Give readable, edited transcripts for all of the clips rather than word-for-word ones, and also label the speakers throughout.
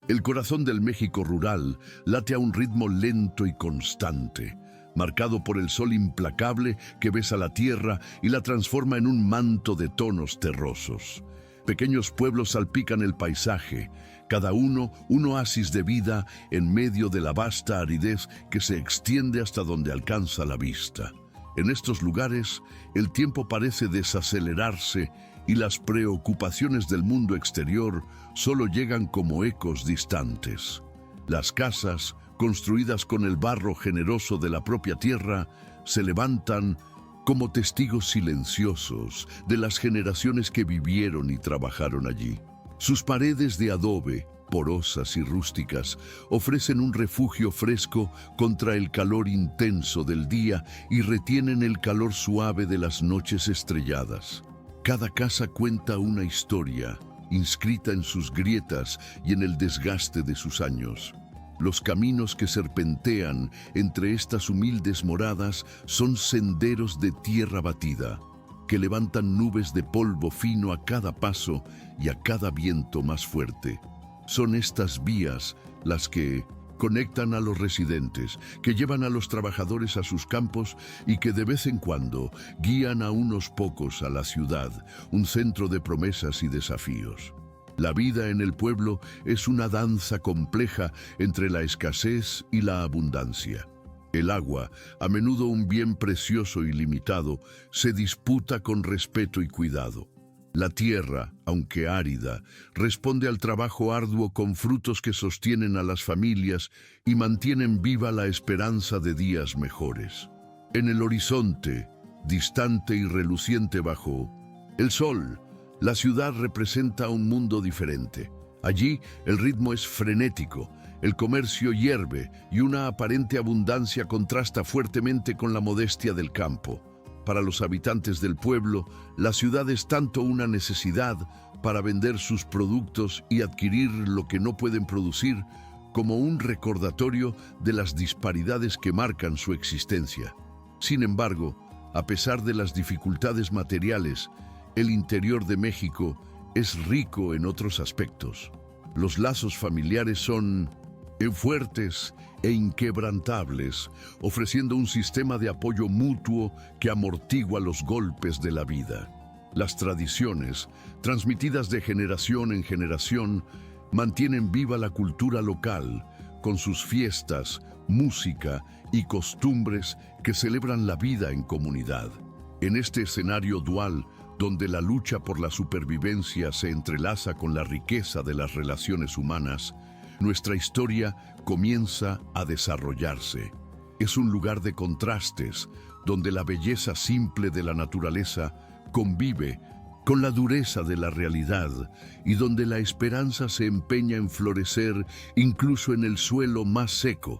Speaker 1: El corazón del México rural late a un ritmo lento y constante, marcado por el sol implacable que besa la tierra y la transforma en un manto de tonos terrosos. Pequeños pueblos salpican el paisaje, cada uno un oasis de vida en medio de la vasta aridez que se extiende hasta donde alcanza la vista. En estos lugares, el tiempo parece desacelerarse y las preocupaciones del mundo exterior solo llegan como ecos distantes. Las casas, construidas con el barro generoso de la propia tierra, se levantan como testigos silenciosos de las generaciones que vivieron y trabajaron allí. Sus paredes de adobe, porosas y rústicas, ofrecen un refugio fresco contra el calor intenso del día y retienen el calor suave de las noches estrelladas. Cada casa cuenta una historia, inscrita en sus grietas y en el desgaste de sus años. Los caminos que serpentean entre estas humildes moradas son senderos de tierra batida, que levantan nubes de polvo fino a cada paso y a cada viento más fuerte. Son estas vías las que conectan a los residentes, que llevan a los trabajadores a sus campos y que de vez en cuando guían a unos pocos a la ciudad, un centro de promesas y desafíos. La vida en el pueblo es una danza compleja entre la escasez y la abundancia. El agua, a menudo un bien precioso y limitado, se disputa con respeto y cuidado. La tierra, aunque árida, responde al trabajo arduo con frutos que sostienen a las familias y mantienen viva la esperanza de días mejores. En el horizonte, distante y reluciente bajo el sol, la ciudad representa un mundo diferente. Allí el ritmo es frenético, el comercio hierve y una aparente abundancia contrasta fuertemente con la modestia del campo. Para los habitantes del pueblo, la ciudad es tanto una necesidad para vender sus productos y adquirir lo que no pueden producir, como un recordatorio de las disparidades que marcan su existencia. Sin embargo, a pesar de las dificultades materiales, el interior de México es rico en otros aspectos. Los lazos familiares son fuertes e inquebrantables, ofreciendo un sistema de apoyo mutuo que amortigua los golpes de la vida. Las tradiciones, transmitidas de generación en generación, mantienen viva la cultura local, con sus fiestas, música y costumbres que celebran la vida en comunidad. En este escenario dual, donde la lucha por la supervivencia se entrelaza con la riqueza de las relaciones humanas, nuestra historia comienza a desarrollarse. Es un lugar de contrastes, donde la belleza simple de la naturaleza convive con la dureza de la realidad y donde la esperanza se empeña en florecer incluso en el suelo más seco.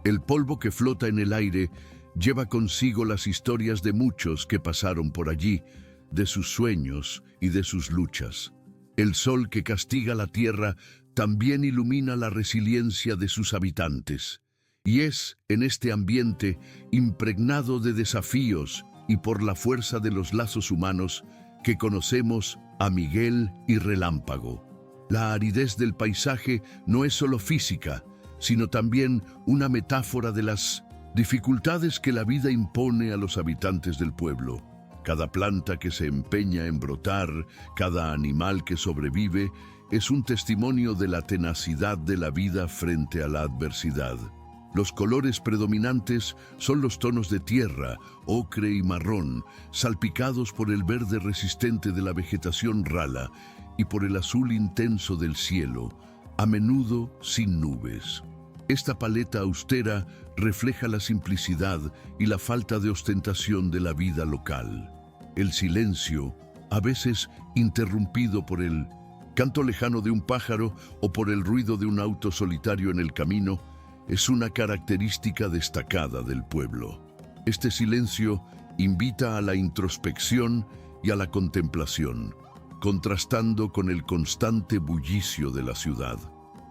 Speaker 1: El polvo que flota en el aire lleva consigo las historias de muchos que pasaron por allí, de sus sueños y de sus luchas. El sol que castiga la tierra también ilumina la resiliencia de sus habitantes. Y es, en este ambiente, impregnado de desafíos y por la fuerza de los lazos humanos, que conocemos a Miguel y Relámpago. La aridez del paisaje no es solo física, sino también una metáfora de las dificultades que la vida impone a los habitantes del pueblo. Cada planta que se empeña en brotar, cada animal que sobrevive, es un testimonio de la tenacidad de la vida frente a la adversidad. Los colores predominantes son los tonos de tierra, ocre y marrón, salpicados por el verde resistente de la vegetación rala y por el azul intenso del cielo, a menudo sin nubes. Esta paleta austera refleja la simplicidad y la falta de ostentación de la vida local. El silencio, a veces interrumpido por el canto lejano de un pájaro o por el ruido de un auto solitario en el camino, es una característica destacada del pueblo. Este silencio invita a la introspección y a la contemplación, contrastando con el constante bullicio de la ciudad.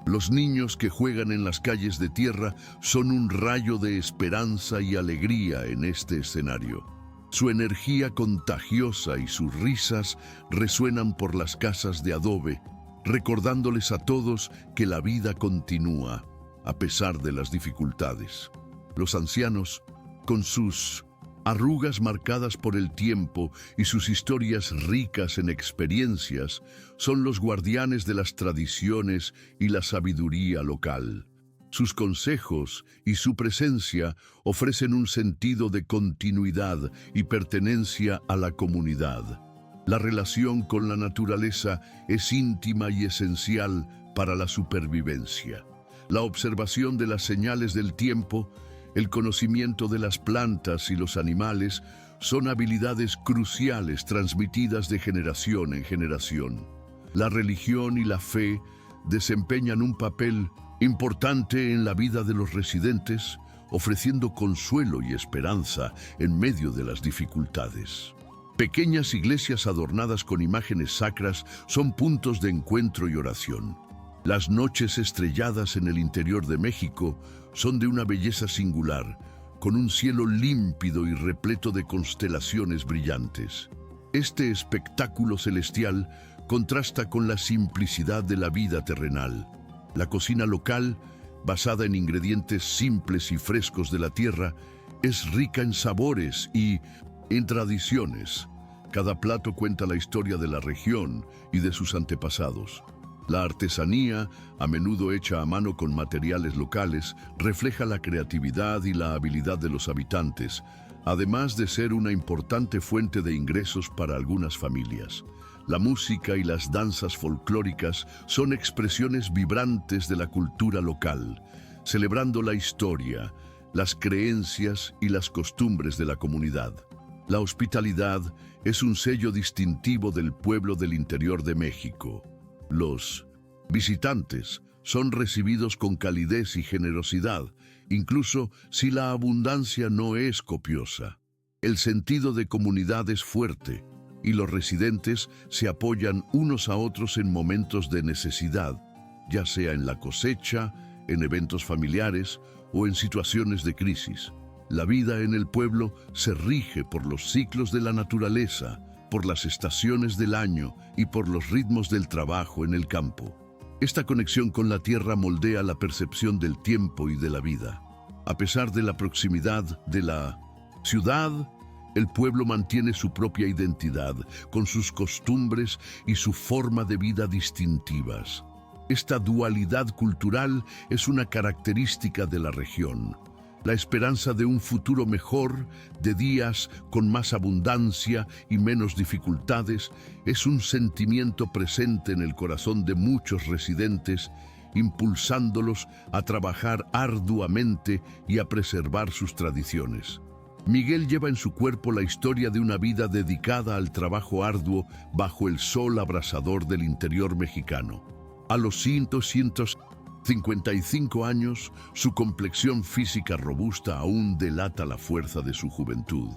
Speaker 1: Los niños que juegan en las calles de tierra son un rayo de esperanza y alegría en este escenario. Su energía contagiosa y sus risas resuenan por las casas de adobe, recordándoles a todos que la vida continúa a pesar de las dificultades. Los ancianos, con sus arrugas marcadas por el tiempo y sus historias ricas en experiencias, son los guardianes de las tradiciones y la sabiduría local. Sus consejos y su presencia ofrecen un sentido de continuidad y pertenencia a la comunidad. La relación con la naturaleza es íntima y esencial para la supervivencia. La observación de las señales del tiempo, el conocimiento de las plantas y los animales son habilidades cruciales transmitidas de generación en generación. La religión y la fe desempeñan un papel importante en la vida de los residentes, ofreciendo consuelo y esperanza en medio de las dificultades. Pequeñas iglesias adornadas con imágenes sacras son puntos de encuentro y oración. Las noches estrelladas en el interior de México son de una belleza singular, con un cielo límpido y repleto de constelaciones brillantes. Este espectáculo celestial contrasta con la simplicidad de la vida terrenal. La cocina local, basada en ingredientes simples y frescos de la tierra, es rica en sabores y en tradiciones. Cada plato cuenta la historia de la región y de sus antepasados. La artesanía, a menudo hecha a mano con materiales locales, refleja la creatividad y la habilidad de los habitantes, además de ser una importante fuente de ingresos para algunas familias. La música y las danzas folclóricas son expresiones vibrantes de la cultura local, celebrando la historia, las creencias y las costumbres de la comunidad. La hospitalidad es un sello distintivo del pueblo del interior de México. Los visitantes son recibidos con calidez y generosidad, incluso si la abundancia no es copiosa. El sentido de comunidad es fuerte, y los residentes se apoyan unos a otros en momentos de necesidad, ya sea en la cosecha, en eventos familiares o en situaciones de crisis. La vida en el pueblo se rige por los ciclos de la naturaleza, por las estaciones del año y por los ritmos del trabajo en el campo. Esta conexión con la tierra moldea la percepción del tiempo y de la vida. A pesar de la proximidad de la ciudad, el pueblo mantiene su propia identidad, con sus costumbres y su forma de vida distintivas. Esta dualidad cultural es una característica de la región. La esperanza de un futuro mejor, de días con más abundancia y menos dificultades, es un sentimiento presente en el corazón de muchos residentes, impulsándolos a trabajar arduamente y a preservar sus tradiciones. Miguel lleva en su cuerpo la historia de una vida dedicada al trabajo arduo bajo el sol abrasador del interior mexicano. A los 155 años, su complexión física robusta aún delata la fuerza de su juventud,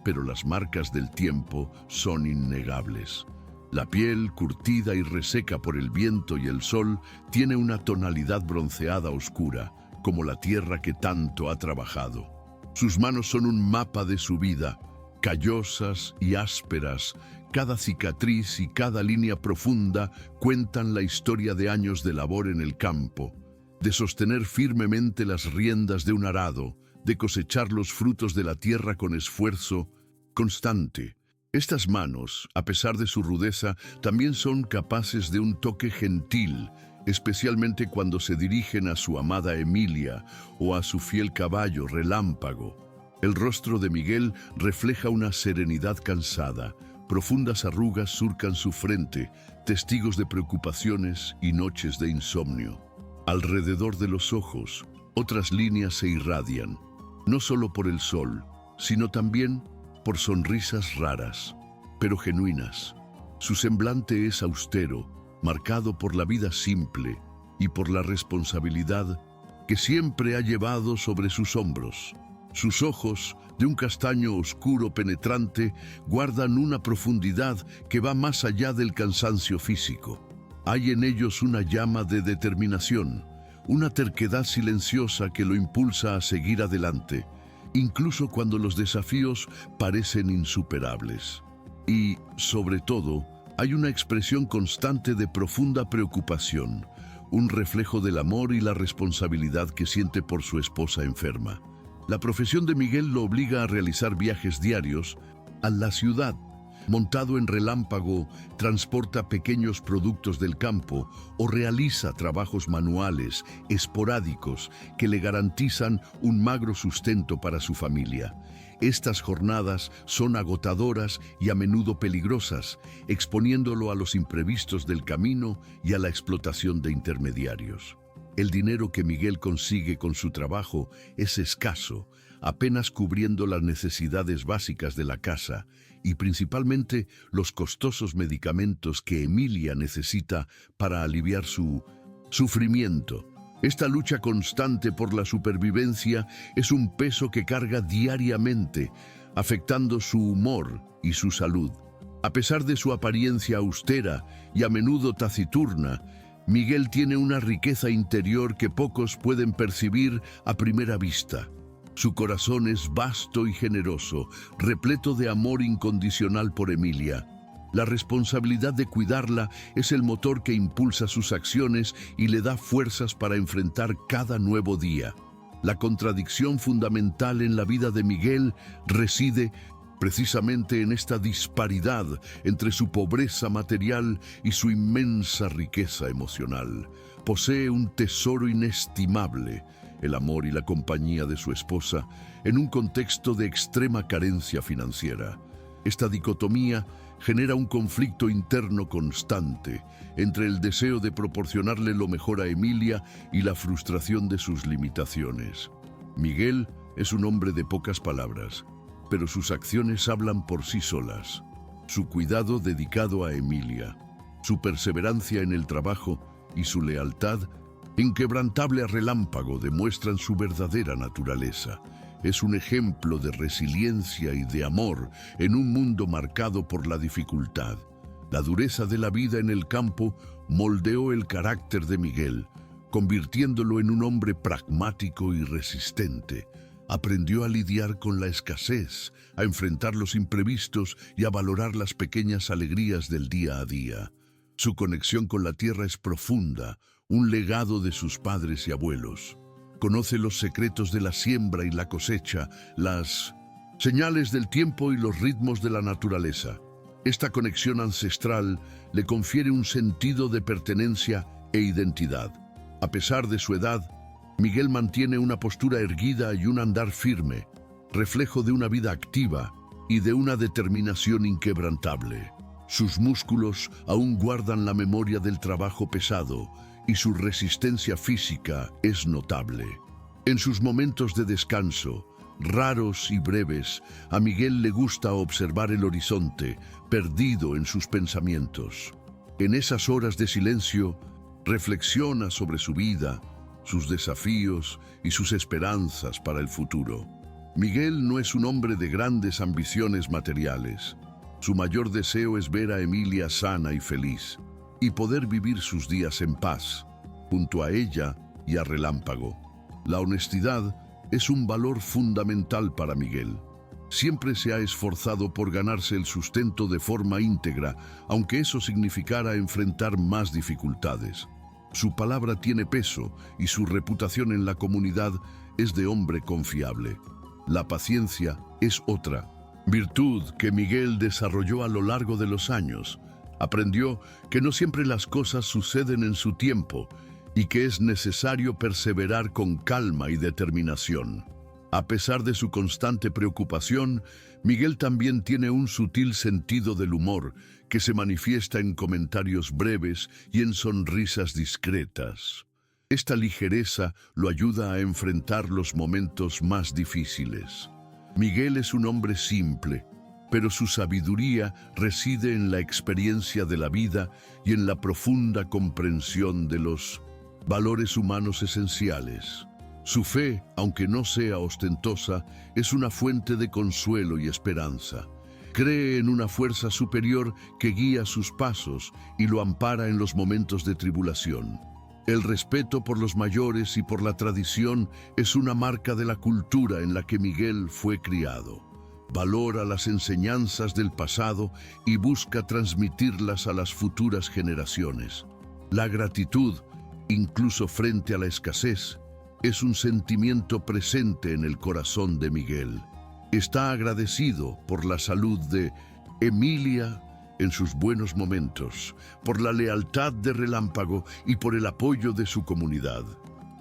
Speaker 1: pero las marcas del tiempo son innegables. La piel, curtida y reseca por el viento y el sol, tiene una tonalidad bronceada oscura, como la tierra que tanto ha trabajado. Sus manos son un mapa de su vida, callosas y ásperas. Cada cicatriz y cada línea profunda cuentan la historia de años de labor en el campo, de sostener firmemente las riendas de un arado, de cosechar los frutos de la tierra con esfuerzo constante. Estas manos, a pesar de su rudeza, también son capaces de un toque gentil, especialmente cuando se dirigen a su amada Emilia o a su fiel caballo Relámpago. El rostro de Miguel refleja una serenidad cansada. Profundas arrugas surcan su frente, testigos de preocupaciones y noches de insomnio. Alrededor de los ojos, otras líneas se irradian, no solo por el sol, sino también por sonrisas raras, pero genuinas. Su semblante es austero, marcado por la vida simple y por la responsabilidad que siempre ha llevado sobre sus hombros. Sus ojos, de un castaño oscuro penetrante, guardan una profundidad que va más allá del cansancio físico. Hay en ellos una llama de determinación, una terquedad silenciosa que lo impulsa a seguir adelante, incluso cuando los desafíos parecen insuperables. Y, sobre todo, hay una expresión constante de profunda preocupación, un reflejo del amor y la responsabilidad que siente por su esposa enferma. La profesión de Miguel lo obliga a realizar viajes diarios a la ciudad. Montado en relámpago, transporta pequeños productos del campo o realiza trabajos manuales esporádicos que le garantizan un magro sustento para su familia. Estas jornadas son agotadoras y a menudo peligrosas, exponiéndolo a los imprevistos del camino y a la explotación de intermediarios. El dinero que Miguel consigue con su trabajo es escaso, apenas cubriendo las necesidades básicas de la casa y principalmente los costosos medicamentos que Emilia necesita para aliviar su sufrimiento. Esta lucha constante por la supervivencia es un peso que carga diariamente, afectando su humor y su salud. A pesar de su apariencia austera y a menudo taciturna, Miguel tiene una riqueza interior que pocos pueden percibir a primera vista. Su corazón es vasto y generoso, repleto de amor incondicional por Emilia. La responsabilidad de cuidarla es el motor que impulsa sus acciones y le da fuerzas para enfrentar cada nuevo día. La contradicción fundamental en la vida de Miguel reside precisamente en esta disparidad entre su pobreza material y su inmensa riqueza emocional. Posee un tesoro inestimable, el amor y la compañía de su esposa, en un contexto de extrema carencia financiera. Esta dicotomía genera un conflicto interno constante entre el deseo de proporcionarle lo mejor a Emilia y la frustración de sus limitaciones. Miguel es un hombre de pocas palabras, pero sus acciones hablan por sí solas. Su cuidado dedicado a Emilia, su perseverancia en el trabajo y su lealtad inquebrantable a relámpago demuestran su verdadera naturaleza. Es un ejemplo de resiliencia y de amor en un mundo marcado por la dificultad. La dureza de la vida en el campo moldeó el carácter de Miguel, convirtiéndolo en un hombre pragmático y resistente. Aprendió a lidiar con la escasez, a enfrentar los imprevistos y a valorar las pequeñas alegrías del día a día. Su conexión con la tierra es profunda, un legado de sus padres y abuelos. Conoce los secretos de la siembra y la cosecha, las señales del tiempo y los ritmos de la naturaleza. Esta conexión ancestral le confiere un sentido de pertenencia e identidad. A pesar de su edad, Miguel mantiene una postura erguida y un andar firme, reflejo de una vida activa y de una determinación inquebrantable. Sus músculos aún guardan la memoria del trabajo pesado y su resistencia física es notable. En sus momentos de descanso, raros y breves, a Miguel le gusta observar el horizonte, perdido en sus pensamientos. En esas horas de silencio, reflexiona sobre su vida, sus desafíos y sus esperanzas para el futuro. Miguel no es un hombre de grandes ambiciones materiales. Su mayor deseo es ver a Emilia sana y feliz, y poder vivir sus días en paz, junto a ella y a Relámpago. La honestidad es un valor fundamental para Miguel. Siempre se ha esforzado por ganarse el sustento de forma íntegra, aunque eso significara enfrentar más dificultades. Su palabra tiene peso y su reputación en la comunidad es de hombre confiable. La paciencia es otra virtud que Miguel desarrolló a lo largo de los años. Aprendió que no siempre las cosas suceden en su tiempo y que es necesario perseverar con calma y determinación. A pesar de su constante preocupación, Miguel también tiene un sutil sentido del humor que se manifiesta en comentarios breves y en sonrisas discretas. Esta ligereza lo ayuda a enfrentar los momentos más difíciles. Miguel es un hombre simple, pero su sabiduría reside en la experiencia de la vida y en la profunda comprensión de los valores humanos esenciales. Su fe, aunque no sea ostentosa, es una fuente de consuelo y esperanza. Cree en una fuerza superior que guía sus pasos y lo ampara en los momentos de tribulación. El respeto por los mayores y por la tradición es una marca de la cultura en la que Miguel fue criado. valora las enseñanzas del pasado y busca transmitirlas a las futuras generaciones. La gratitud, incluso frente a la escasez, es un sentimiento presente en el corazón de Miguel. Está agradecido por la salud de Emilia en sus buenos momentos, por la lealtad de Relámpago y por el apoyo de su comunidad.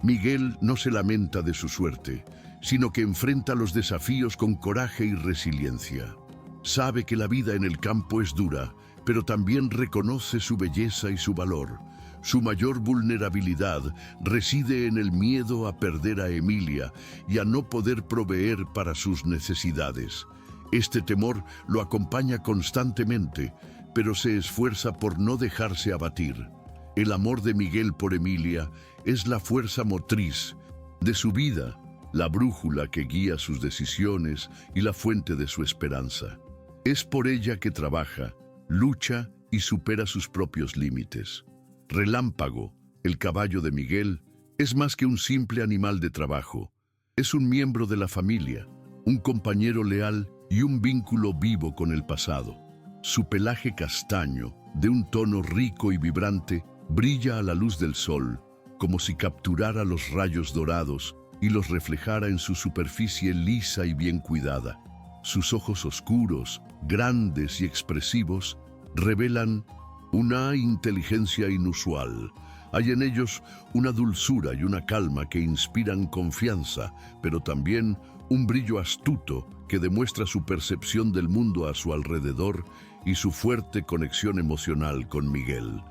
Speaker 1: Miguel no se lamenta de su suerte, sino que enfrenta los desafíos con coraje y resiliencia. Sabe que la vida en el campo es dura, pero también reconoce su belleza y su valor. Su mayor vulnerabilidad reside en el miedo a perder a Emilia y a no poder proveer para sus necesidades. Este temor lo acompaña constantemente, pero se esfuerza por no dejarse abatir. El amor de Miguel por Emilia es la fuerza motriz de su vida, la brújula que guía sus decisiones y la fuente de su esperanza. Es por ella que trabaja, lucha y supera sus propios límites. Relámpago, el caballo de Miguel, es más que un simple animal de trabajo. Es un miembro de la familia, un compañero leal y un vínculo vivo con el pasado. Su pelaje castaño, de un tono rico y vibrante, brilla a la luz del sol, como si capturara los rayos dorados y los reflejara en su superficie lisa y bien cuidada. Sus ojos oscuros, grandes y expresivos, revelan una inteligencia inusual. Hay en ellos una dulzura y una calma que inspiran confianza, pero también un brillo astuto que demuestra su percepción del mundo a su alrededor y su fuerte conexión emocional con Miguel.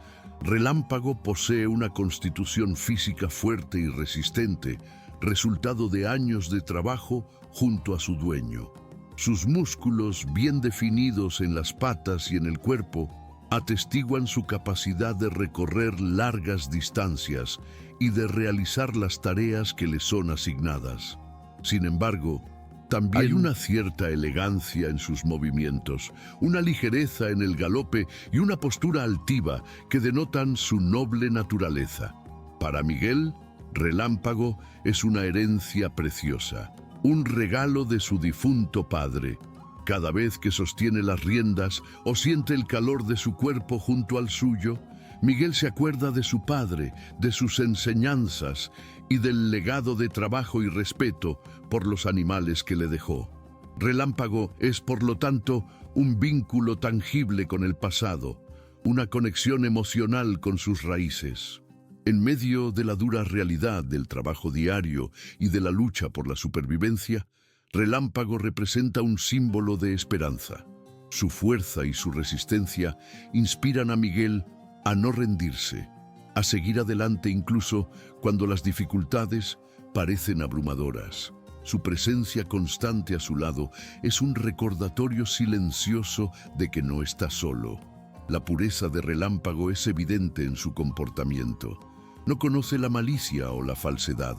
Speaker 1: Relámpago posee una constitución física fuerte y resistente, resultado de años de trabajo junto a su dueño. Sus músculos, bien definidos en las patas y en el cuerpo, atestiguan su capacidad de recorrer largas distancias y de realizar las tareas que le son asignadas. Sin embargo, también hay una cierta elegancia en sus movimientos, una ligereza en el galope y una postura altiva que denotan su noble naturaleza. Para Miguel, Relámpago es una herencia preciosa, un regalo de su difunto padre. Cada vez que sostiene las riendas o siente el calor de su cuerpo junto al suyo, Miguel se acuerda de su padre, de sus enseñanzas y del legado de trabajo y respeto por los animales que le dejó. Relámpago es, por lo tanto, un vínculo tangible con el pasado, una conexión emocional con sus raíces. En medio de la dura realidad del trabajo diario y de la lucha por la supervivencia, Relámpago representa un símbolo de esperanza. Su fuerza y su resistencia inspiran a Miguel a no rendirse, a seguir adelante incluso cuando las dificultades parecen abrumadoras. Su presencia constante a su lado es un recordatorio silencioso de que no está solo. La pureza de Relámpago es evidente en su comportamiento. No conoce la malicia o la falsedad.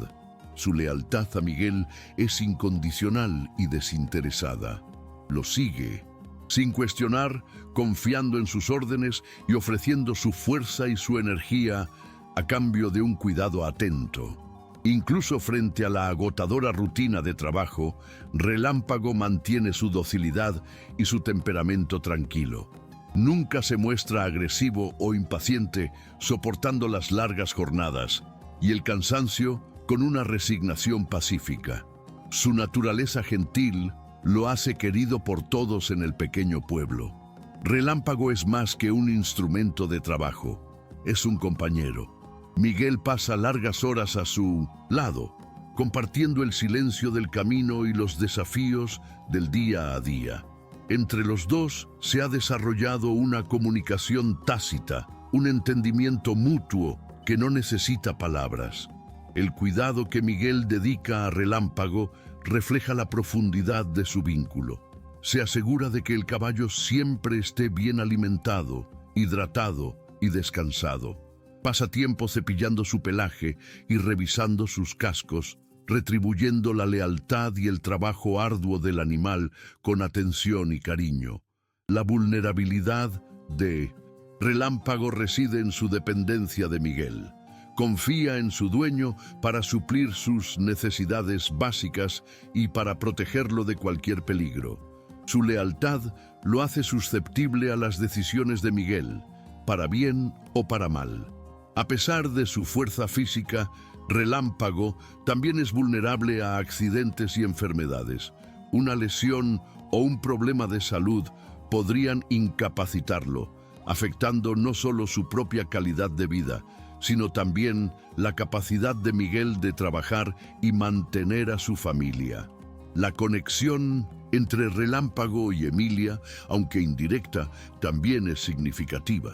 Speaker 1: Su lealtad a Miguel es incondicional y desinteresada. Lo sigue, sin cuestionar, confiando en sus órdenes y ofreciendo su fuerza y su energía a cambio de un cuidado atento. Incluso frente a la agotadora rutina de trabajo, Relámpago mantiene su docilidad y su temperamento tranquilo. Nunca se muestra agresivo o impaciente, soportando las largas jornadas y el cansancio con una resignación pacífica. Su naturaleza gentil lo hace querido por todos en el pequeño pueblo. Relámpago es más que un instrumento de trabajo, es un compañero. Miguel pasa largas horas a su lado, compartiendo el silencio del camino y los desafíos del día a día. Entre los dos se ha desarrollado una comunicación tácita, un entendimiento mutuo que no necesita palabras. El cuidado que Miguel dedica a Relámpago refleja la profundidad de su vínculo. Se asegura de que el caballo siempre esté bien alimentado, hidratado y descansado. Pasa tiempo cepillando su pelaje y revisando sus cascos, retribuyendo la lealtad y el trabajo arduo del animal con atención y cariño. La vulnerabilidad de Relámpago reside en su dependencia de Miguel. Confía en su dueño para suplir sus necesidades básicas y para protegerlo de cualquier peligro. Su lealtad lo hace susceptible a las decisiones de Miguel, para bien o para mal. A pesar de su fuerza física, Relámpago también es vulnerable a accidentes y enfermedades. Una lesión o un problema de salud podrían incapacitarlo, afectando no solo su propia calidad de vida, sino también la capacidad de Miguel de trabajar y mantener a su familia. La conexión entre Relámpago y Emilia, aunque indirecta, también es significativa.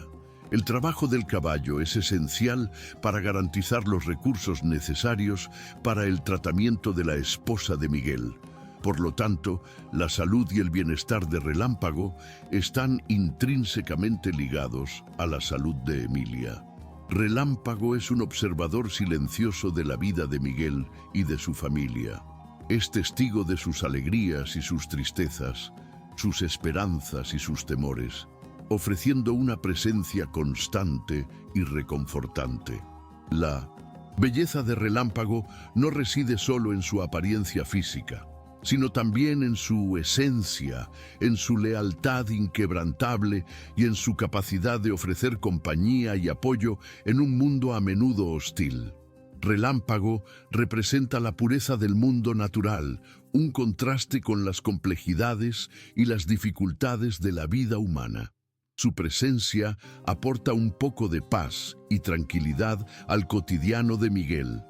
Speaker 1: El trabajo del caballo es esencial para garantizar los recursos necesarios para el tratamiento de la esposa de Miguel. Por lo tanto, la salud y el bienestar de Relámpago están intrínsecamente ligados a la salud de Emilia. Relámpago es un observador silencioso de la vida de Miguel y de su familia. Es testigo de sus alegrías y sus tristezas, sus esperanzas y sus temores, ofreciendo una presencia constante y reconfortante. La belleza de Relámpago no reside solo en su apariencia física, sino también en su esencia, en su lealtad inquebrantable y en su capacidad de ofrecer compañía y apoyo en un mundo a menudo hostil. Relámpago representa la pureza del mundo natural, un contraste con las complejidades y las dificultades de la vida humana. Su presencia aporta un poco de paz y tranquilidad al cotidiano de Miguel.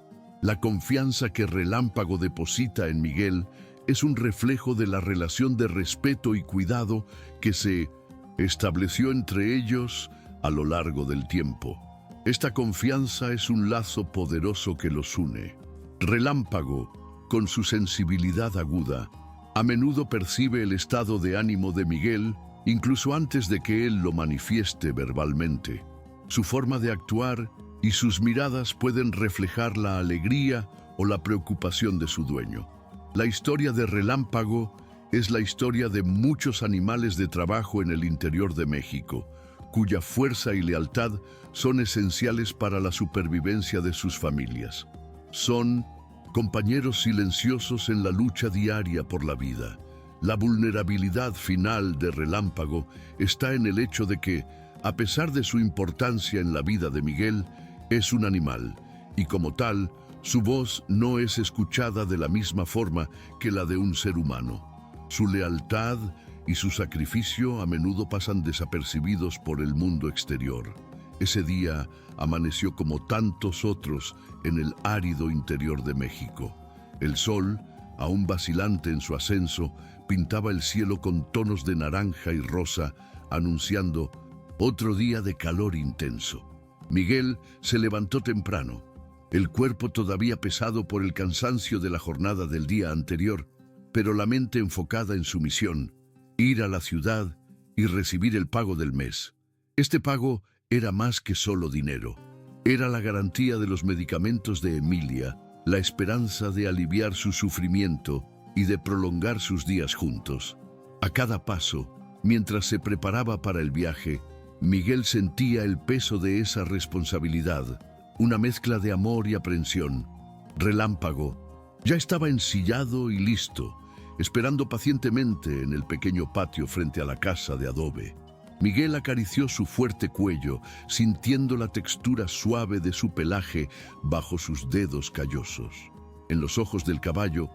Speaker 1: La confianza que Relámpago deposita en Miguel es un reflejo de la relación de respeto y cuidado que se estableció entre ellos a lo largo del tiempo. Esta confianza es un lazo poderoso que los une. Relámpago, con su sensibilidad aguda, a menudo percibe el estado de ánimo de Miguel, incluso antes de que él lo manifieste verbalmente. Su forma de actuar y sus miradas pueden reflejar la alegría o la preocupación de su dueño. La historia de Relámpago es la historia de muchos animales de trabajo en el interior de México, cuya fuerza y lealtad son esenciales para la supervivencia de sus familias. Son compañeros silenciosos en la lucha diaria por la vida. La vulnerabilidad final de Relámpago está en el hecho de que, a pesar de su importancia en la vida de Miguel, es un animal, y como tal, su voz no es escuchada de la misma forma que la de un ser humano. Su lealtad y su sacrificio a menudo pasan desapercibidos por el mundo exterior. Ese día amaneció como tantos otros en el árido interior de México. El sol, aún vacilante en su ascenso, pintaba el cielo con tonos de naranja y rosa, anunciando otro día de calor intenso. Miguel se levantó temprano, el cuerpo todavía pesado por el cansancio de la jornada del día anterior, pero la mente enfocada en su misión, ir a la ciudad y recibir el pago del mes. Este pago era más que solo dinero. Era la garantía de los medicamentos de Emilia, la esperanza de aliviar su sufrimiento y de prolongar sus días juntos. A cada paso, mientras se preparaba para el viaje, Miguel sentía el peso de esa responsabilidad, una mezcla de amor y aprensión. Relámpago ya estaba ensillado y listo, esperando pacientemente en el pequeño patio frente a la casa de adobe. Miguel acarició su fuerte cuello, sintiendo la textura suave de su pelaje bajo sus dedos callosos. En los ojos del caballo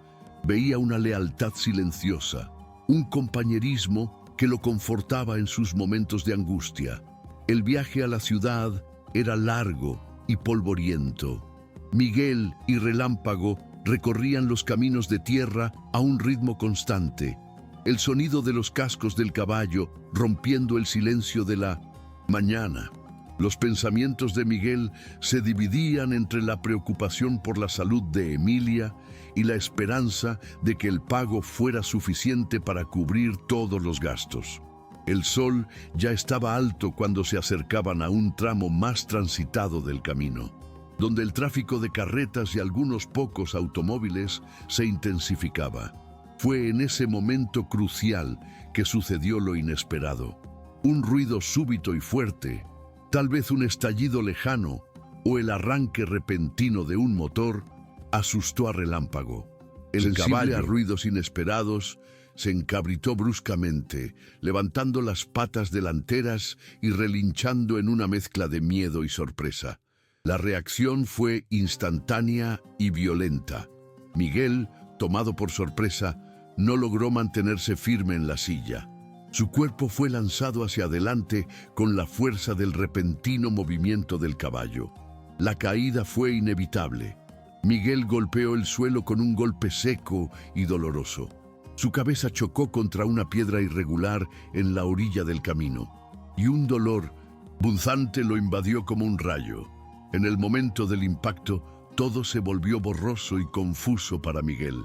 Speaker 1: veía una lealtad silenciosa, un compañerismo que lo confortaba en sus momentos de angustia. El viaje a la ciudad era largo y polvoriento. Miguel y Relámpago recorrían los caminos de tierra a un ritmo constante, el sonido de los cascos del caballo rompiendo el silencio de la mañana. Los pensamientos de Miguel se dividían entre la preocupación por la salud de Emilia y la esperanza de que el pago fuera suficiente para cubrir todos los gastos. El sol ya estaba alto cuando se acercaban a un tramo más transitado del camino, donde el tráfico de carretas y algunos pocos automóviles se intensificaba. Fue en ese momento crucial que sucedió lo inesperado. Un ruido súbito y fuerte, tal vez un estallido lejano o el arranque repentino de un motor, asustó a Relámpago. El caballo, a ruidos inesperados, se encabritó bruscamente, levantando las patas delanteras y relinchando en una mezcla de miedo y sorpresa. La reacción fue instantánea y violenta. Miguel, tomado por sorpresa, no logró mantenerse firme en la silla. Su cuerpo fue lanzado hacia adelante con la fuerza del repentino movimiento del caballo. La caída fue inevitable. Miguel golpeó el suelo con un golpe seco y doloroso. Su cabeza chocó contra una piedra irregular en la orilla del camino, y un dolor punzante lo invadió como un rayo. En el momento del impacto, todo se volvió borroso y confuso para Miguel.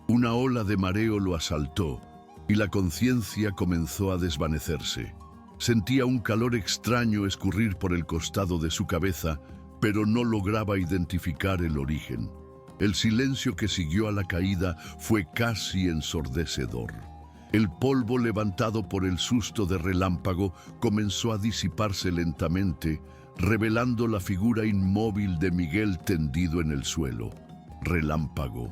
Speaker 1: Una ola de mareo lo asaltó, y la conciencia comenzó a desvanecerse. Sentía un calor extraño escurrir por el costado de su cabeza, pero no lograba identificar el origen. El silencio que siguió a la caída fue casi ensordecedor. El polvo levantado por el susto de Relámpago comenzó a disiparse lentamente, revelando la figura inmóvil de Miguel tendido en el suelo. Relámpago,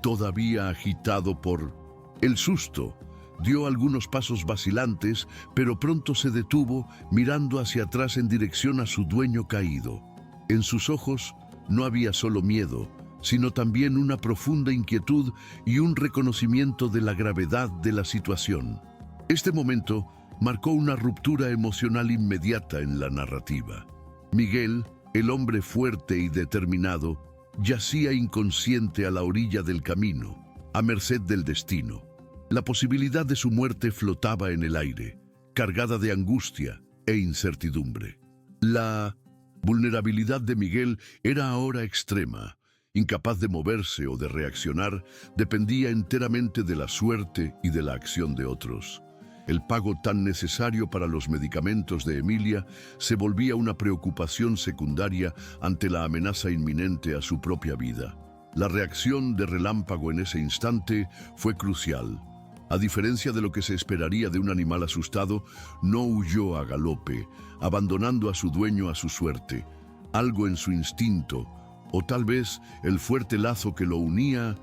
Speaker 1: todavía agitado por el susto, dio algunos pasos vacilantes, pero pronto se detuvo, mirando hacia atrás en dirección a su dueño caído. En sus ojos no había solo miedo, sino también una profunda inquietud y un reconocimiento de la gravedad de la situación. Este momento marcó una ruptura emocional inmediata en la narrativa. Miguel, el hombre fuerte y determinado, yacía inconsciente a la orilla del camino, a merced del destino. La posibilidad de su muerte flotaba en el aire, cargada de angustia e incertidumbre. La vulnerabilidad de Miguel era ahora extrema. Incapaz de moverse o de reaccionar, dependía enteramente de la suerte y de la acción de otros. El pago tan necesario para los medicamentos de Emilia se volvía una preocupación secundaria ante la amenaza inminente a su propia vida. La reacción de Relámpago en ese instante fue crucial. A diferencia de lo que se esperaría de un animal asustado, no huyó a galope, abandonando a su dueño a su suerte. Algo en su instinto, o tal vez el fuerte lazo que lo unía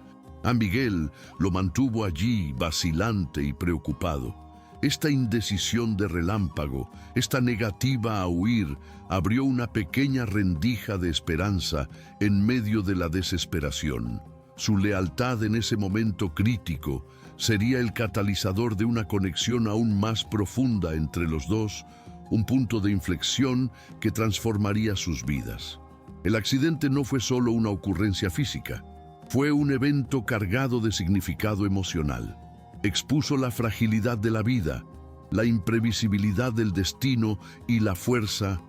Speaker 1: a Miguel, lo mantuvo allí vacilante y preocupado. Esta indecisión de Relámpago, esta negativa a huir, abrió una pequeña rendija de esperanza en medio de la desesperación. Su lealtad en ese momento crítico sería el catalizador de una conexión aún más profunda entre los dos, un punto de inflexión que transformaría sus vidas. El accidente no fue solo una ocurrencia física, fue un evento cargado de significado emocional. Expuso la fragilidad de la vida, la imprevisibilidad del destino y la fuerza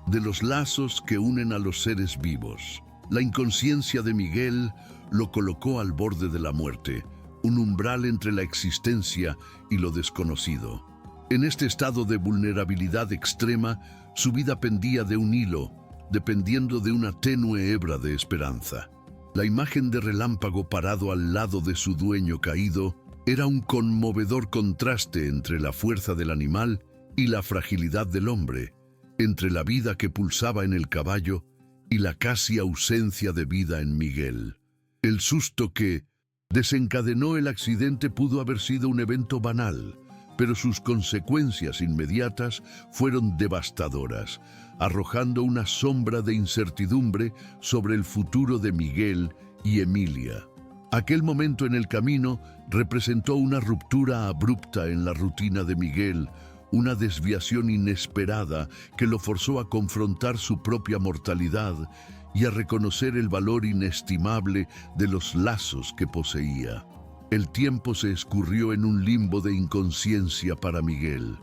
Speaker 1: de los lazos que unen a los seres vivos. La inconsciencia de Miguel lo colocó al borde de la muerte, un umbral entre la existencia y lo desconocido. En este estado de vulnerabilidad extrema, su vida pendía de un hilo, dependiendo de una tenue hebra de esperanza. La imagen de Relámpago parado al lado de su dueño caído era un conmovedor contraste entre la fuerza del animal y la fragilidad del hombre, entre la vida que pulsaba en el caballo y la casi ausencia de vida en Miguel. El susto que desencadenó el accidente pudo haber sido un evento banal, pero sus consecuencias inmediatas fueron devastadoras, arrojando una sombra de incertidumbre sobre el futuro de Miguel y Emilia. Aquel momento en el camino representó una ruptura abrupta en la rutina de Miguel, una desviación inesperada que lo forzó a confrontar su propia mortalidad y a reconocer el valor inestimable de los lazos que poseía. El tiempo se escurrió en un limbo de inconsciencia para Miguel.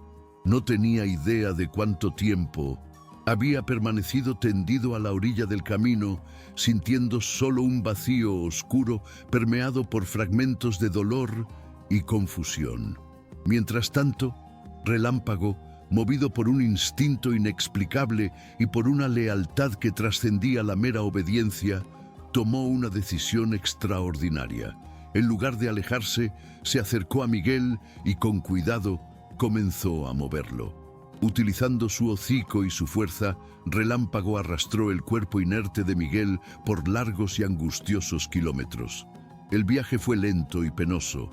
Speaker 1: No tenía idea de cuánto tiempo había permanecido tendido a la orilla del camino, sintiendo solo un vacío oscuro permeado por fragmentos de dolor y confusión. Mientras tanto, Relámpago, movido por un instinto inexplicable y por una lealtad que trascendía la mera obediencia, tomó una decisión extraordinaria. En lugar de alejarse, se acercó a Miguel y con cuidado comenzó a moverlo. Utilizando su hocico y su fuerza, Relámpago arrastró el cuerpo inerte de Miguel por largos y angustiosos kilómetros. El viaje fue lento y penoso.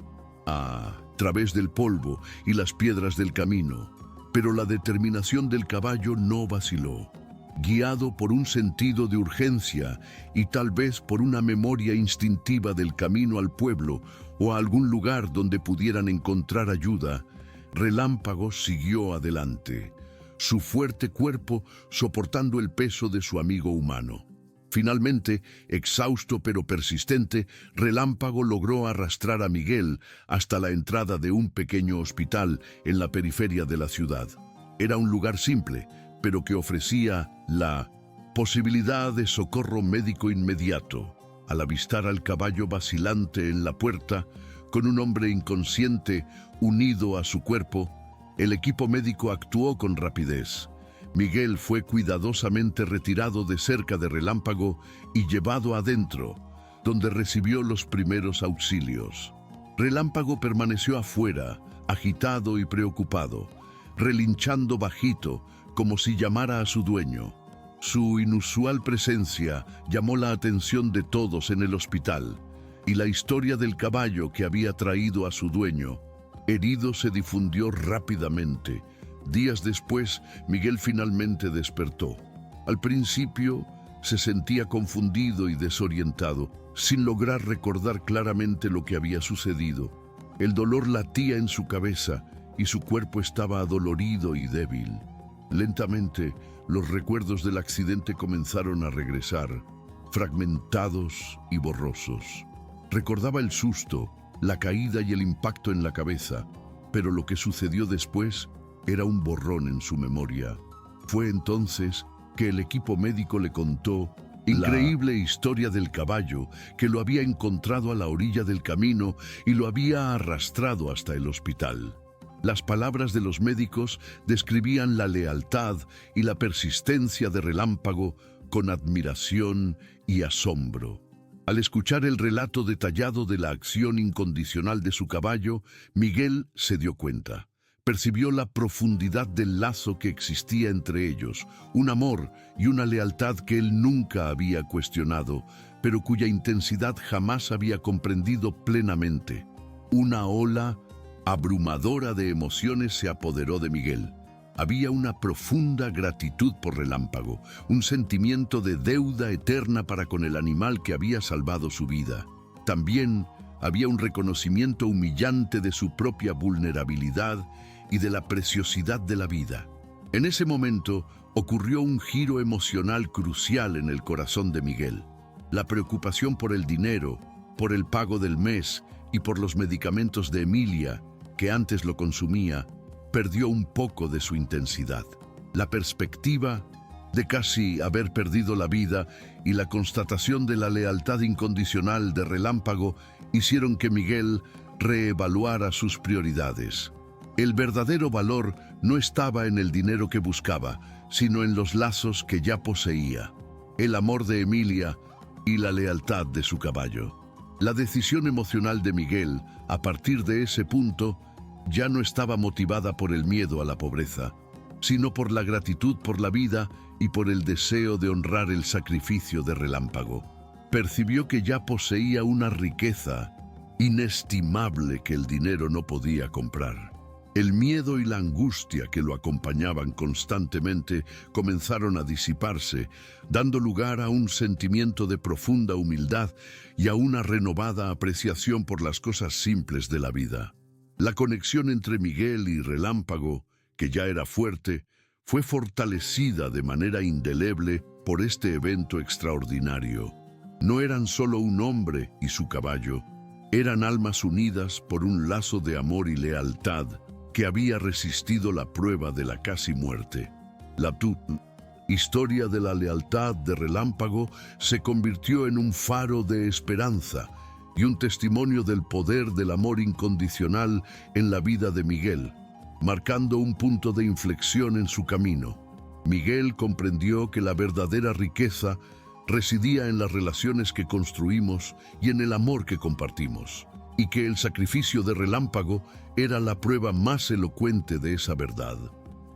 Speaker 1: través del polvo y las piedras del camino. Pero la determinación del caballo no vaciló. Guiado por un sentido de urgencia y tal vez por una memoria instintiva del camino al pueblo o a algún lugar donde pudieran encontrar ayuda, Relámpago siguió adelante, su fuerte cuerpo soportando el peso de su amigo humano. Finalmente, exhausto pero persistente, Relámpago logró arrastrar a Miguel hasta la entrada de un pequeño hospital en la periferia de la ciudad. Era un lugar simple, pero que ofrecía la posibilidad de socorro médico inmediato. Al avistar al caballo vacilante en la puerta, con un hombre inconsciente unido a su cuerpo, el equipo médico actuó con rapidez. Miguel fue cuidadosamente retirado de cerca de Relámpago y llevado adentro, donde recibió los primeros auxilios. Relámpago permaneció afuera, agitado y preocupado, relinchando bajito, como si llamara a su dueño. Su inusual presencia llamó la atención de todos en el hospital, y la historia del caballo que había traído a su dueño, herido, se difundió rápidamente. Días después, Miguel finalmente despertó. Al principio, se sentía confundido y desorientado, sin lograr recordar claramente lo que había sucedido. El dolor latía en su cabeza y su cuerpo estaba adolorido y débil. Lentamente, los recuerdos del accidente comenzaron a regresar, fragmentados y borrosos. Recordaba el susto, la caída y el impacto en la cabeza, pero lo que sucedió después era un borrón en su memoria. Fue entonces que el equipo médico le contó la increíble historia del caballo que lo había encontrado a la orilla del camino y lo había arrastrado hasta el hospital. Las palabras de los médicos describían la lealtad y la persistencia de Relámpago con admiración y asombro. Al escuchar el relato detallado de la acción incondicional de su caballo, Miguel se dio cuenta. Percibió la profundidad del lazo que existía entre ellos, un amor y una lealtad que él nunca había cuestionado, pero cuya intensidad jamás había comprendido plenamente. Una ola abrumadora de emociones se apoderó de Miguel. Había una profunda gratitud por Relámpago, un sentimiento de deuda eterna para con el animal que había salvado su vida. También había un reconocimiento humillante de su propia vulnerabilidad y de la preciosidad de la vida. En ese momento ocurrió un giro emocional crucial en el corazón de Miguel. La preocupación por el dinero, por el pago del mes y por los medicamentos de Emilia, que antes lo consumía, perdió un poco de su intensidad. La perspectiva de casi haber perdido la vida y la constatación de la lealtad incondicional de Relámpago hicieron que Miguel reevaluara sus prioridades. El verdadero valor no estaba en el dinero que buscaba, sino en los lazos que ya poseía, el amor de Emilia y la lealtad de su caballo. La decisión emocional de Miguel, a partir de ese punto, ya no estaba motivada por el miedo a la pobreza, sino por la gratitud por la vida y por el deseo de honrar el sacrificio de Relámpago. Percibió que ya poseía una riqueza inestimable que el dinero no podía comprar. El miedo y la angustia que lo acompañaban constantemente comenzaron a disiparse, dando lugar a un sentimiento de profunda humildad y a una renovada apreciación por las cosas simples de la vida. La conexión entre Miguel y Relámpago, que ya era fuerte, fue fortalecida de manera indeleble por este evento extraordinario. No eran solo un hombre y su caballo, eran almas unidas por un lazo de amor y lealtad que había resistido la prueba de la casi muerte. La historia de la lealtad de Relámpago se convirtió en un faro de esperanza y un testimonio del poder del amor incondicional en la vida de Miguel, marcando un punto de inflexión en su camino. Miguel comprendió que la verdadera riqueza residía en las relaciones que construimos y en el amor que compartimos, y que el sacrificio de Relámpago era la prueba más elocuente de esa verdad.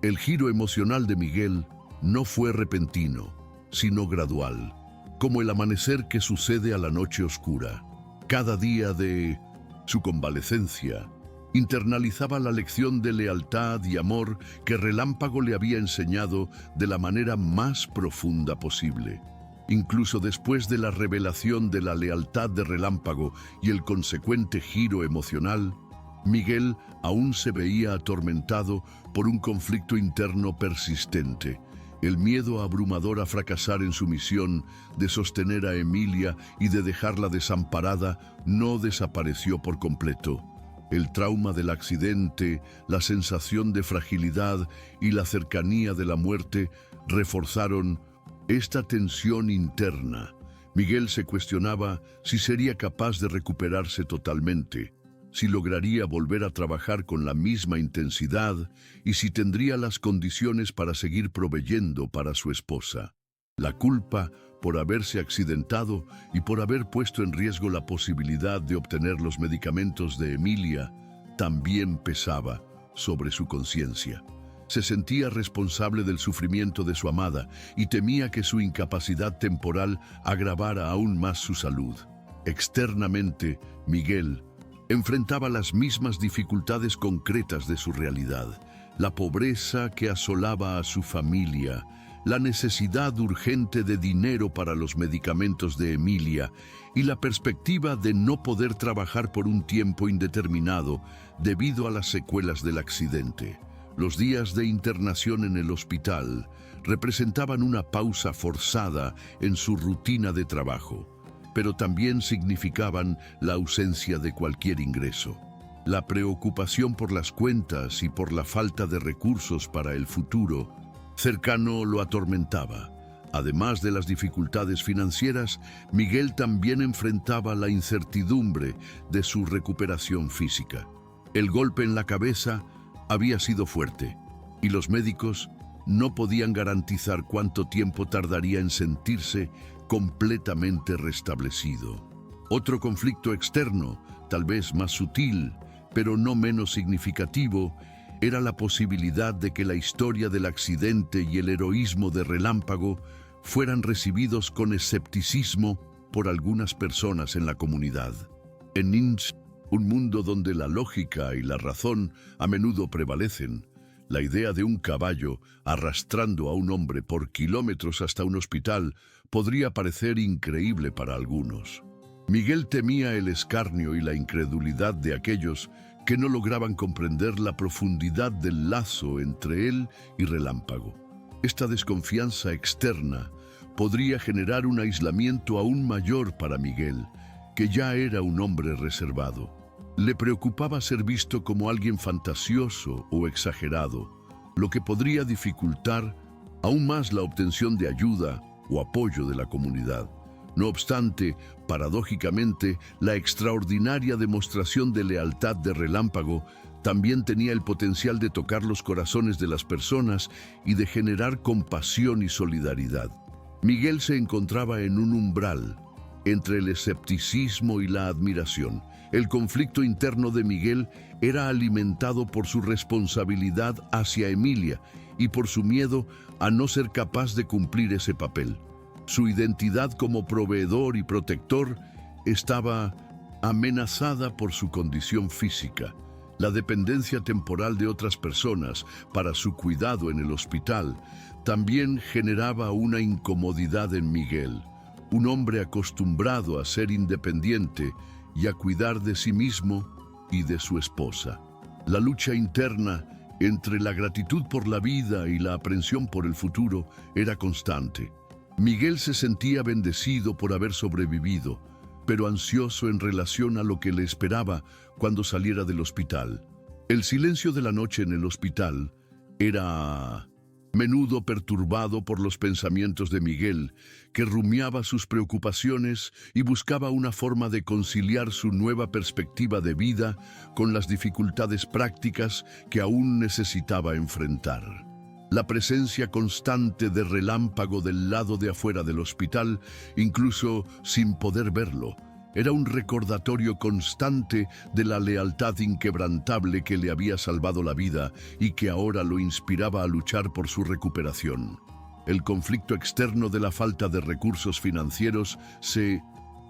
Speaker 1: El giro emocional de Miguel no fue repentino, sino gradual, como el amanecer que sucede a la noche oscura. Cada día de su convalecencia, Internalizaba la lección de lealtad y amor que Relámpago le había enseñado de la manera más profunda posible. Incluso después de la revelación de la lealtad de Relámpago y el consecuente giro emocional, Miguel aún se veía atormentado por un conflicto interno persistente. El miedo abrumador a fracasar en su misión de sostener a Emilia y de dejarla desamparada no desapareció por completo. El trauma del accidente, la sensación de fragilidad y la cercanía de la muerte reforzaron esta tensión interna. Miguel se cuestionaba si sería capaz de recuperarse totalmente, si lograría volver a trabajar con la misma intensidad y si tendría las condiciones para seguir proveyendo para su esposa. La culpa por haberse accidentado y por haber puesto en riesgo la posibilidad de obtener los medicamentos de Emilia también pesaba sobre su conciencia. Se sentía responsable del sufrimiento de su amada y temía que su incapacidad temporal agravara aún más su salud. Externamente, Miguel enfrentaba las mismas dificultades concretas de su realidad: la pobreza que asolaba a su familia, la necesidad urgente de dinero para los medicamentos de Emilia y la perspectiva de no poder trabajar por un tiempo indeterminado debido a las secuelas del accidente. Los días de internación en el hospital representaban una pausa forzada en su rutina de trabajo, pero también significaban la ausencia de cualquier ingreso. La preocupación por las cuentas y por la falta de recursos para el futuro cercano lo atormentaba. Además de las dificultades financieras, Miguel también enfrentaba la incertidumbre de su recuperación física. El golpe en la cabeza había sido fuerte y los médicos no podían garantizar cuánto tiempo tardaría en sentirse completamente restablecido. Otro conflicto externo, tal vez más sutil, pero no menos significativo, era la posibilidad de que la historia del accidente y el heroísmo de Relámpago fueran recibidos con escepticismo por algunas personas en la comunidad. En Ninch, un mundo donde la lógica y la razón a menudo prevalecen, la idea de un caballo arrastrando a un hombre por kilómetros hasta un hospital podría parecer increíble para algunos. Miguel temía el escarnio y la incredulidad de aquellos que no lograban comprender la profundidad del lazo entre él y Relámpago. Esta desconfianza externa podría generar un aislamiento aún mayor para Miguel, que ya era un hombre reservado. Le preocupaba ser visto como alguien fantasioso o exagerado, lo que podría dificultar aún más la obtención de ayuda o apoyo de la comunidad. No obstante, paradójicamente, la extraordinaria demostración de lealtad de Relámpago también tenía el potencial de tocar los corazones de las personas y de generar compasión y solidaridad. Miguel se encontraba en un umbral entre el escepticismo y la admiración. El conflicto interno de Miguel era alimentado por su responsabilidad hacia Emilia y por su miedo a no ser capaz de cumplir ese papel. Su identidad como proveedor y protector estaba amenazada por su condición física. La dependencia temporal de otras personas para su cuidado en el hospital también generaba una incomodidad en Miguel, un hombre acostumbrado a ser independiente y a cuidar de sí mismo y de su esposa. La lucha interna entre la gratitud por la vida y la aprensión por el futuro era constante. Miguel se sentía bendecido por haber sobrevivido, pero ansioso en relación a lo que le esperaba cuando saliera del hospital. El silencio de la noche en el hospital era a menudo perturbado por los pensamientos de Miguel, que rumiaba sus preocupaciones y buscaba una forma de conciliar su nueva perspectiva de vida con las dificultades prácticas que aún necesitaba enfrentar. La presencia constante de Relámpago del lado de afuera del hospital, incluso sin poder verlo, era un recordatorio constante de la lealtad inquebrantable que le había salvado la vida y que ahora lo inspiraba a luchar por su recuperación. El conflicto externo de la falta de recursos financieros se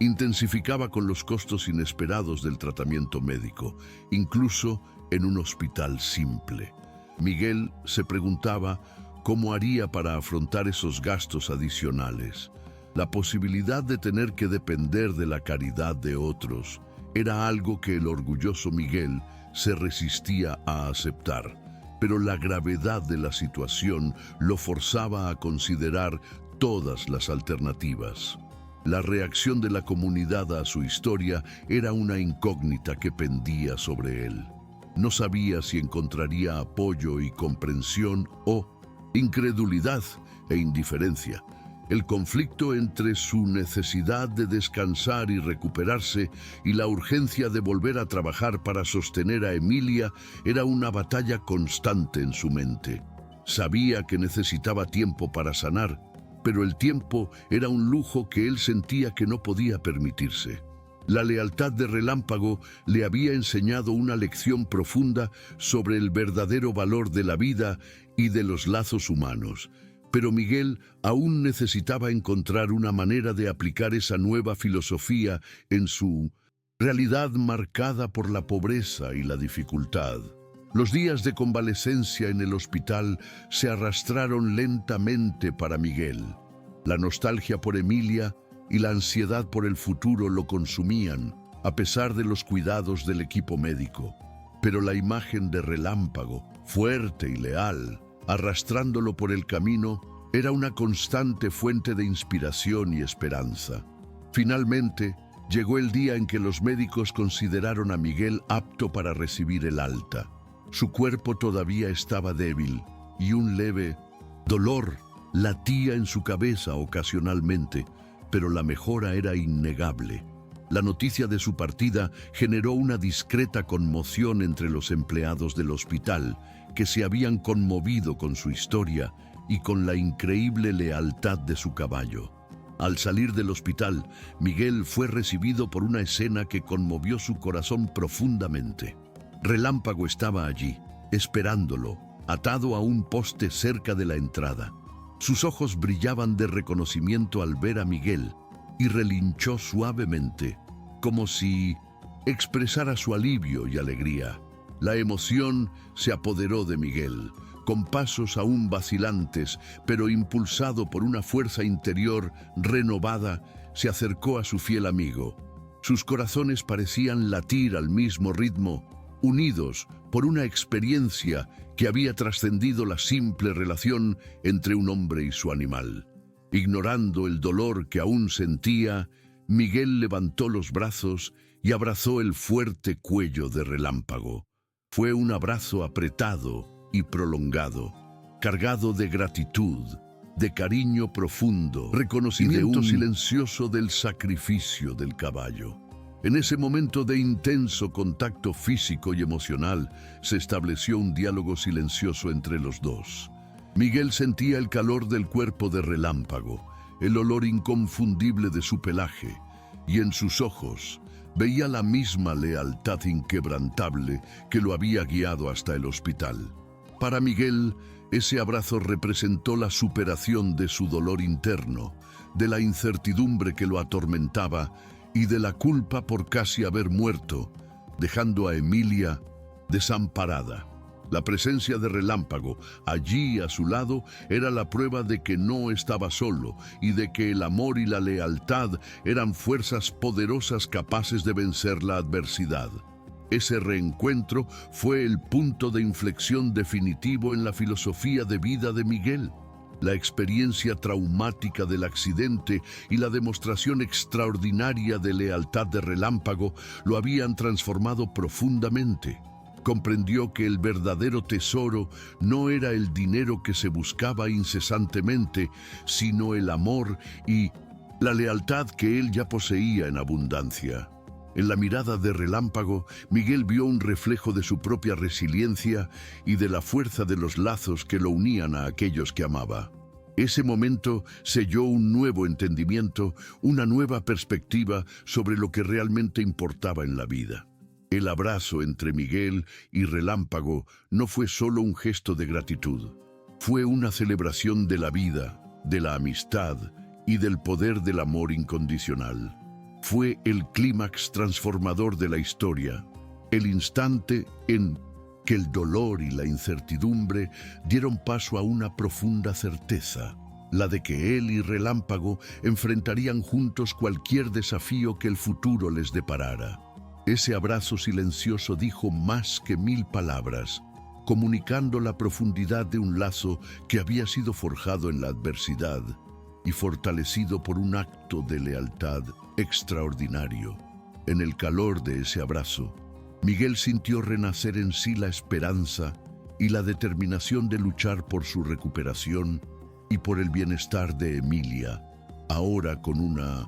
Speaker 1: intensificaba con los costos inesperados del tratamiento médico, incluso en un hospital simple. Miguel se preguntaba cómo haría para afrontar esos gastos adicionales. La posibilidad de tener que depender de la caridad de otros era algo que el orgulloso Miguel se resistía a aceptar, pero la gravedad de la situación lo forzaba a considerar todas las alternativas. La reacción de la comunidad a su historia era una incógnita que pendía sobre él. No sabía si encontraría apoyo y comprensión o incredulidad e indiferencia. El conflicto entre su necesidad de descansar y recuperarse y la urgencia de volver a trabajar para sostener a Emilia era una batalla constante en su mente. Sabía que necesitaba tiempo para sanar, pero el tiempo era un lujo que él sentía que no podía permitirse. La lealtad de Relámpago le había enseñado una lección profunda sobre el verdadero valor de la vida y de los lazos humanos. Pero Miguel aún necesitaba encontrar una manera de aplicar esa nueva filosofía en su realidad marcada por la pobreza y la dificultad. Los días de convalecencia en el hospital se arrastraron lentamente para Miguel. La nostalgia por Emilia y la ansiedad por el futuro lo consumían, a pesar de los cuidados del equipo médico. Pero la imagen de Relámpago, fuerte y leal, arrastrándolo por el camino, era una constante fuente de inspiración y esperanza. Finalmente, llegó el día en que los médicos consideraron a Miguel apto para recibir el alta. Su cuerpo todavía estaba débil y un leve dolor latía en su cabeza ocasionalmente, pero la mejora era innegable. La noticia de su partida generó una discreta conmoción entre los empleados del hospital, que se habían conmovido con su historia y con la increíble lealtad de su caballo. Al salir del hospital, Miguel fue recibido por una escena que conmovió su corazón profundamente. Relámpago estaba allí, esperándolo, atado a un poste cerca de la entrada. Sus ojos brillaban de reconocimiento al ver a Miguel y relinchó suavemente, como si expresara su alivio y alegría. La emoción se apoderó de Miguel. Con pasos aún vacilantes, pero impulsado por una fuerza interior renovada, se acercó a su fiel amigo. Sus corazones parecían latir al mismo ritmo, unidos por una experiencia que había trascendido la simple relación entre un hombre y su animal. Ignorando el dolor que aún sentía, Miguel levantó los brazos y abrazó el fuerte cuello de Relámpago. Fue un abrazo apretado y prolongado, cargado de gratitud, de cariño profundo, reconocimiento silencioso del sacrificio del caballo. En ese momento de intenso contacto físico y emocional, se estableció un diálogo silencioso entre los dos. Miguel sentía el calor del cuerpo de Relámpago, el olor inconfundible de su pelaje, y en sus ojos veía la misma lealtad inquebrantable que lo había guiado hasta el hospital. Para Miguel, ese abrazo representó la superación de su dolor interno, de la incertidumbre que lo atormentaba y de la culpa por casi haber muerto, dejando a Emilia desamparada. La presencia de Relámpago allí a su lado era la prueba de que no estaba solo y de que el amor y la lealtad eran fuerzas poderosas capaces de vencer la adversidad. Ese reencuentro fue el punto de inflexión definitivo en la filosofía de vida de Miguel. La experiencia traumática del accidente y la demostración extraordinaria de lealtad de Relámpago lo habían transformado profundamente. Comprendió que el verdadero tesoro no era el dinero que se buscaba incesantemente, sino el amor y la lealtad que él ya poseía en abundancia. En la mirada de Relámpago, Miguel vio un reflejo de su propia resiliencia y de la fuerza de los lazos que lo unían a aquellos que amaba. Ese momento selló un nuevo entendimiento, una nueva perspectiva sobre lo que realmente importaba en la vida. El abrazo entre Miguel y Relámpago no fue solo un gesto de gratitud. Fue una celebración de la vida, de la amistad y del poder del amor incondicional. fue el clímax transformador de la historia, el instante en que el dolor y la incertidumbre dieron paso a una profunda certeza, la de que él y Relámpago enfrentarían juntos cualquier desafío que el futuro les deparara. Ese abrazo silencioso dijo más que 1000 palabras, comunicando la profundidad de un lazo que había sido forjado en la adversidad y fortalecido por un acto de lealtad extraordinario. En el calor de ese abrazo, Miguel sintió renacer en sí la esperanza y la determinación de luchar por su recuperación y por el bienestar de Emilia, ahora con una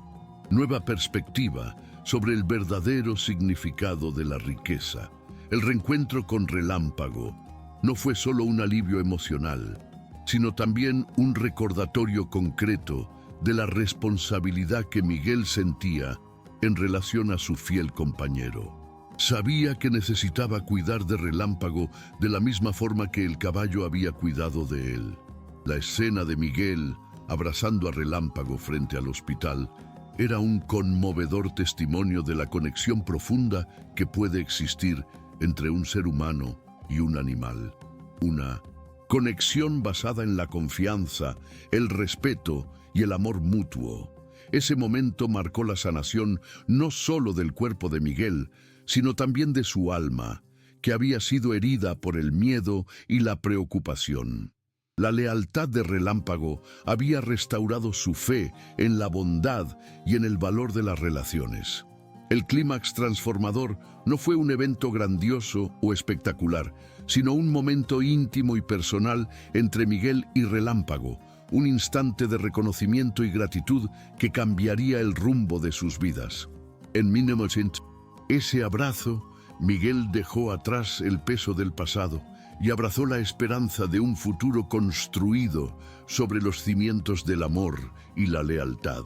Speaker 1: nueva perspectiva sobre el verdadero significado de la riqueza. El reencuentro con Relámpago no fue solo un alivio emocional, sino también un recordatorio concreto de la responsabilidad que Miguel sentía en relación a su fiel compañero. Sabía que necesitaba cuidar de Relámpago de la misma forma que el caballo había cuidado de él. La escena de Miguel abrazando a Relámpago frente al hospital era un conmovedor testimonio de la conexión profunda que puede existir entre un ser humano y un animal. Una conexión basada en la confianza, el respeto y el amor mutuo. Ese momento marcó la sanación no solo del cuerpo de Miguel, sino también de su alma, que había sido herida por el miedo y la preocupación. La lealtad de Relámpago había restaurado su fe en la bondad y en el valor de las relaciones. El clímax transformador no fue un evento grandioso o espectacular, sino un momento íntimo y personal entre Miguel y Relámpago, un instante de reconocimiento y gratitud que cambiaría el rumbo de sus vidas. En 1900, ese abrazo, Miguel dejó atrás el peso del pasado y abrazó la esperanza de un futuro construido sobre los cimientos del amor y la lealtad.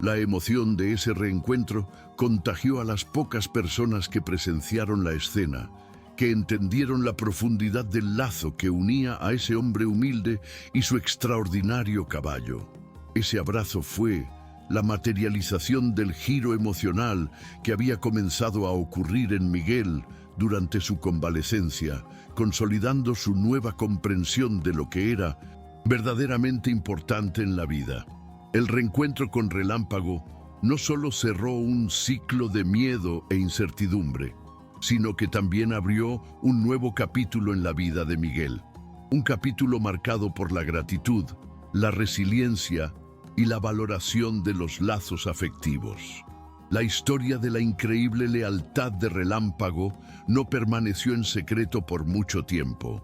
Speaker 1: La emoción de ese reencuentro contagió a las pocas personas que presenciaron la escena, que entendieron la profundidad del lazo que unía a ese hombre humilde y su extraordinario caballo. Ese abrazo fue la materialización del giro emocional que había comenzado a ocurrir en Miguel durante su convalecencia, consolidando su nueva comprensión de lo que era verdaderamente importante en la vida. El reencuentro con Relámpago no solo cerró un ciclo de miedo e incertidumbre, sino que también abrió un nuevo capítulo en la vida de Miguel. Un capítulo marcado por la gratitud, la resiliencia y la valoración de los lazos afectivos. La historia de la increíble lealtad de Relámpago no permaneció en secreto por mucho tiempo.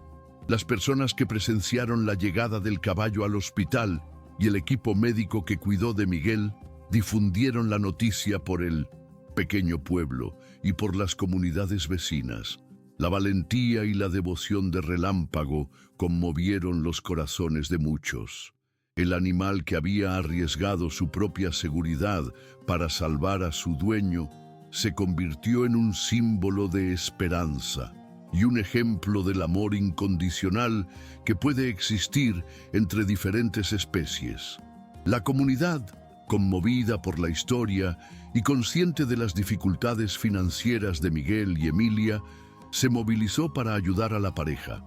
Speaker 1: Las personas que presenciaron la llegada del caballo al hospital y el equipo médico que cuidó de Miguel difundieron la noticia por el pequeño pueblo y por las comunidades vecinas. La valentía y la devoción de Relámpago conmovieron los corazones de muchos. El animal que había arriesgado su propia seguridad para salvar a su dueño se convirtió en un símbolo de esperanza y un ejemplo del amor incondicional que puede existir entre diferentes especies. La comunidad, conmovida por la historia y consciente de las dificultades financieras de Miguel y Emilia, se movilizó para ayudar a la pareja.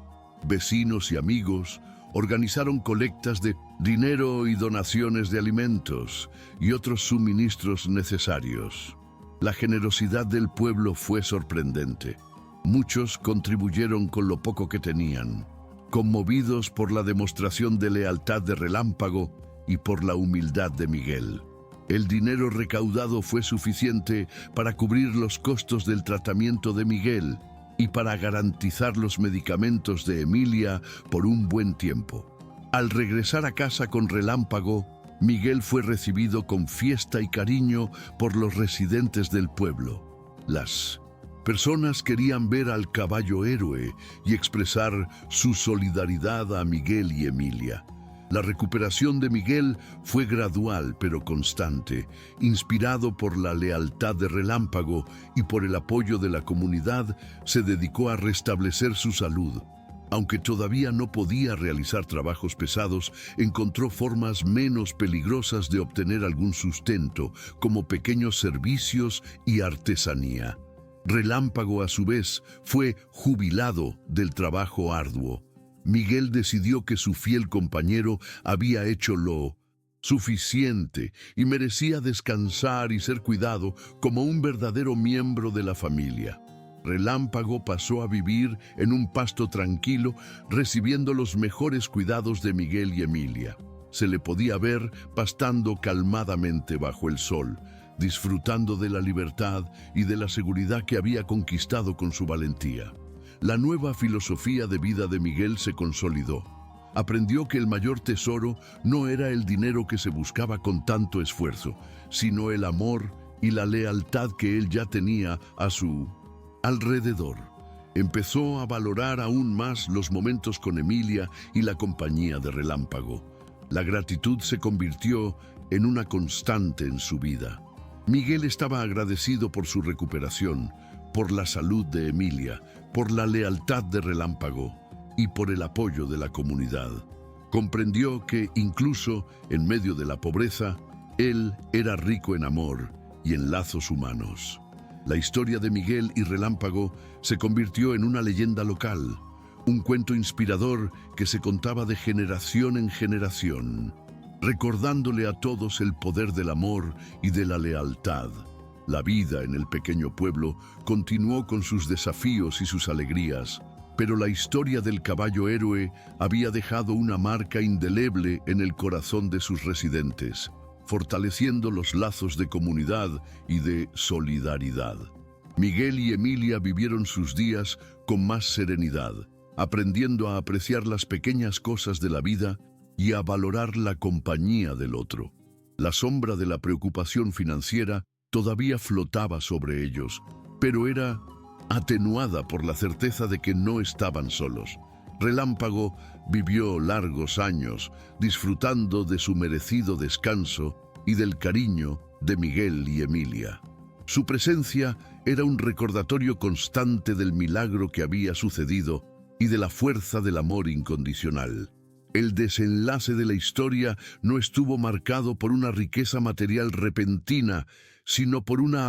Speaker 1: Vecinos y amigos organizaron colectas de dinero y donaciones de alimentos y otros suministros necesarios. La generosidad del pueblo fue sorprendente. Muchos contribuyeron con lo poco que tenían, conmovidos por la demostración de lealtad de Relámpago y por la humildad de Miguel. El dinero recaudado fue suficiente para cubrir los costos del tratamiento de Miguel y para garantizar los medicamentos de Emilia por un buen tiempo. Al regresar a casa con Relámpago, Miguel fue recibido con fiesta y cariño por los residentes del pueblo. Las personas querían ver al caballo héroe y expresar su solidaridad a Miguel y Emilia. La recuperación de Miguel fue gradual pero constante, inspirado por la lealtad de Relámpago y por el apoyo de la comunidad. Se dedicó a restablecer su salud, Aunque todavía no podía realizar trabajos pesados, encontró formas menos peligrosas de obtener algún sustento, como pequeños servicios y artesanía. Relámpago, a su vez, fue jubilado del trabajo arduo. Miguel decidió que su fiel compañero había hecho lo suficiente y merecía descansar y ser cuidado como un verdadero miembro de la familia. Relámpago pasó a vivir en un pasto tranquilo, recibiendo los mejores cuidados de Miguel y Emilia. Se le podía ver pastando calmadamente bajo el sol, disfrutando de la libertad y de la seguridad que había conquistado con su valentía. La nueva filosofía de vida de Miguel se consolidó. Aprendió que el mayor tesoro no era el dinero que se buscaba con tanto esfuerzo, sino el amor y la lealtad que él ya tenía a su alrededor. Empezó a valorar aún más los momentos con Emilia y la compañía de Relámpago. La gratitud se convirtió en una constante en su vida. Miguel estaba agradecido por su recuperación, por la salud de Emilia, por la lealtad de Relámpago y por el apoyo de la comunidad. Comprendió que, incluso en medio de la pobreza, él era rico en amor y en lazos humanos. La historia de Miguel y Relámpago se convirtió en una leyenda local, un cuento inspirador que se contaba de generación en generación, recordándole a todos el poder del amor y de la lealtad. La vida en el pequeño pueblo continuó con sus desafíos y sus alegrías, pero la historia del caballo héroe había dejado una marca indeleble en el corazón de sus residentes, fortaleciendo los lazos de comunidad y de solidaridad. Miguel y Emilia vivieron sus días con más serenidad, aprendiendo a apreciar las pequeñas cosas de la vida y a valorar la compañía del otro. La sombra de la preocupación financiera todavía flotaba sobre ellos, pero era atenuada por la certeza de que no estaban solos. Relámpago vivió largos años disfrutando de su merecido descanso y del cariño de Miguel y Emilia. Su presencia era un recordatorio constante del milagro que había sucedido y de la fuerza del amor incondicional. El desenlace de la historia no estuvo marcado por una riqueza material repentina, sino por una